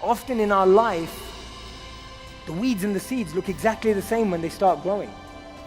often in our life, the weeds and the seeds look exactly the same when they start growing.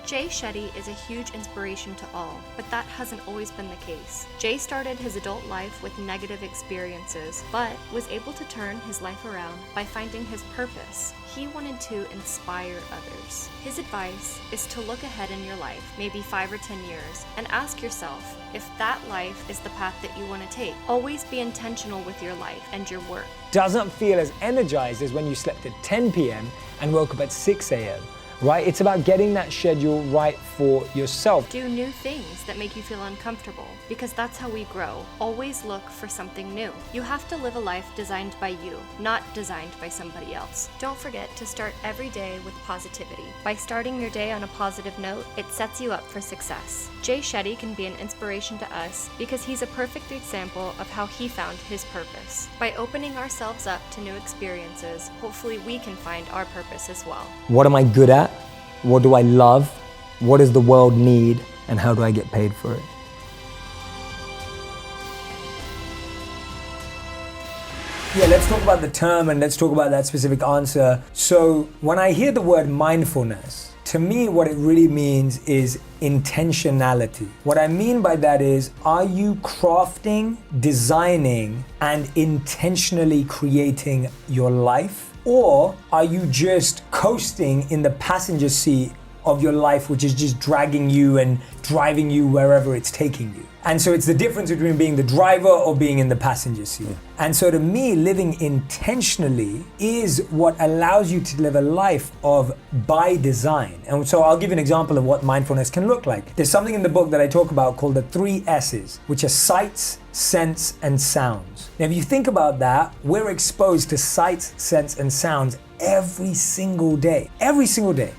Jay Shetty is a huge inspiration to all, but that hasn't always been the case. Jay started his adult life with negative experiences, but was able to turn his life around by finding his purpose. He wanted to inspire others. His advice is to look ahead in your life, maybe 5 or 10 years, and ask yourself if that life is the path that you want to take. Always be intentional with your life and your work. Doesn't feel as energized as when you slept at 10 p.m. and woke up at 6 a.m. Right? It's about getting that schedule right for yourself. Do new things that make you feel uncomfortable, because that's how we grow. Always look for something new. You have to live a life designed by you, not designed by somebody else. Don't forget to start every day with positivity. By starting your day on a positive note, it sets you up for success. Jay Shetty can be an inspiration to us because he's a perfect example of how he found his purpose. By opening ourselves up to new experiences, hopefully we can find our purpose as well. What am I good at? What do I love? What does the world need? And how do I get paid for it? Yeah, let's talk about the term and let's talk about that specific answer. So when I hear the word mindfulness, to me, what it really means is intentionality. What I mean by that is, are you crafting, designing, and intentionally creating your life? Or are you just coasting in the passenger seat of your life, which is just dragging you and driving you wherever it's taking you? And so it's the difference between being the driver or being in the passenger seat. Yeah. And so to me, living intentionally is what allows you to live a life of by design. And so I'll give you an example of what mindfulness can look like. There's something in the book that I talk about called the 3 S's, which are sights, sense, and sounds. Now, if you think about that, we're exposed to sights, sense, and sounds every single day.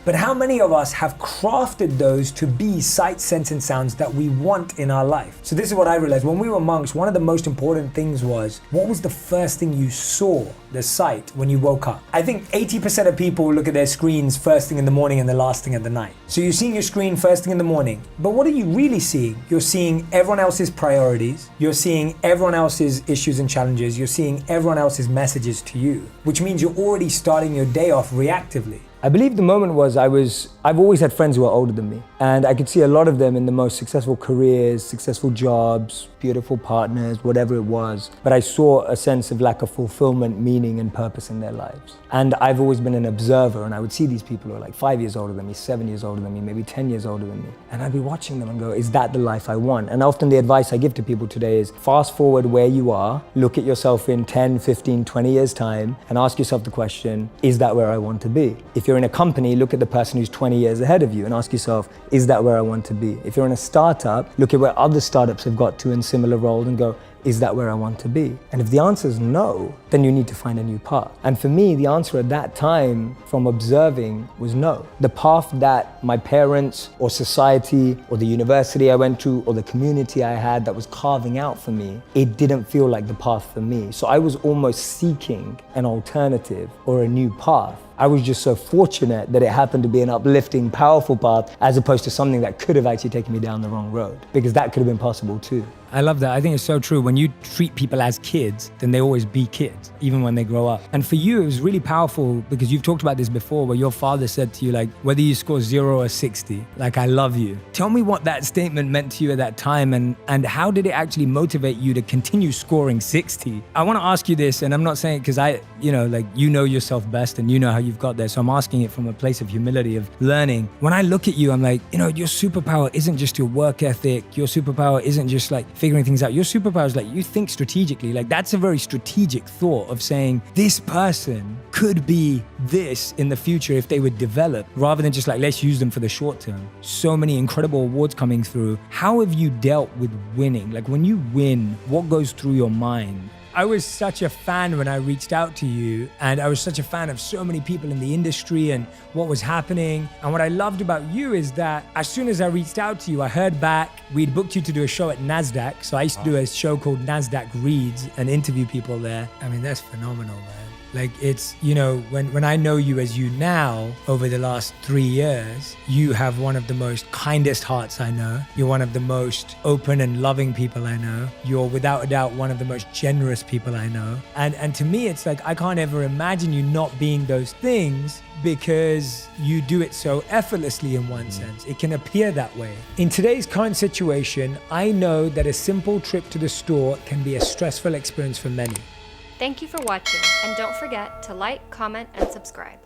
But how many of us have crafted those to be sights, sense, and sounds that we want in our life? So this is what I realized. When we were monks, one of the most important things was, what was the first thing you saw, the sight, when you woke up? I think 80% of people look at their screens first thing in the morning and the last thing at the night. So you're seeing your screen first thing in the morning, but what are you really seeing? You're seeing everyone else's priorities. You're seeing everyone else's issues and challenges. You're seeing everyone else's messages to you, which means you're already starting your day off reactively. I believe the moment was I've always had friends who are older than me, and I could see a lot of them in the most successful careers, successful jobs, beautiful partners, whatever it was. But I saw a sense of lack of fulfillment, meaning, and purpose in their lives. And I've always been an observer, and I would see these people who are like 5 years older than me, 7 years older than me, maybe 10 years older than me. And I'd be watching them and go, is that the life I want? And often the advice I give to people today is fast forward where you are, look at yourself in 10, 15, 20 years time, and ask yourself the question, is that where I want to be? If you're in a company, look at the person who's 20 years ahead of you and ask yourself, is that where I want to be? If you're in a startup, look at where other startups have got to in similar roles and go, is that where I want to be? And if the answer is no, then you need to find a new path. And for me, the answer at that time from observing was no. The path that my parents or society or the university I went to or the community I had that was carving out for me, it didn't feel like the path for me. So I was almost seeking an alternative or a new path. I was just so fortunate that it happened to be an uplifting, powerful path as opposed to something that could have actually taken me down the wrong road, because that could have been possible too. I love that. I think it's so true. When you treat people as kids, then they always be kids, even when they grow up. And for you, it was really powerful because you've talked about this before, where your father said to you, like, whether you score 0 or 60, like, I love you. Tell me what that statement meant to you at that time, and how did it actually motivate you to continue scoring 60? I want to ask you this, and I'm not saying it because you know yourself best and you know how you've got there. So I'm asking it from a place of humility, of learning. When I look at you, I'm like, your superpower isn't just your work ethic. Your superpower isn't just like figuring things out. Your superpower is like you think strategically. Like that's a very strategic thought of saying this person could be this in the future if they would develop, rather than just like, let's use them for the short term. So many incredible awards coming through. How have you dealt with winning? Like when you win, what goes through your mind? I was such a fan when I reached out to you, and I was such a fan of so many people in the industry and what was happening. And what I loved about you is that as soon as I reached out to you, I heard back. We'd booked you to do a show at NASDAQ. So I used to do a show called NASDAQ Reads and interview people there. I mean, that's phenomenal, man. Like it's, you know, when I know you as you now, over the last 3 years, you have one of the most kindest hearts I know. You're one of the most open and loving people I know. You're without a doubt one of the most generous people I know. And to me, it's like, I can't ever imagine you not being those things, because you do it so effortlessly in one sense. It can appear that way. In today's current situation, I know that a simple trip to the store can be a stressful experience for many. Thank you for watching, and don't forget to like, comment, and subscribe.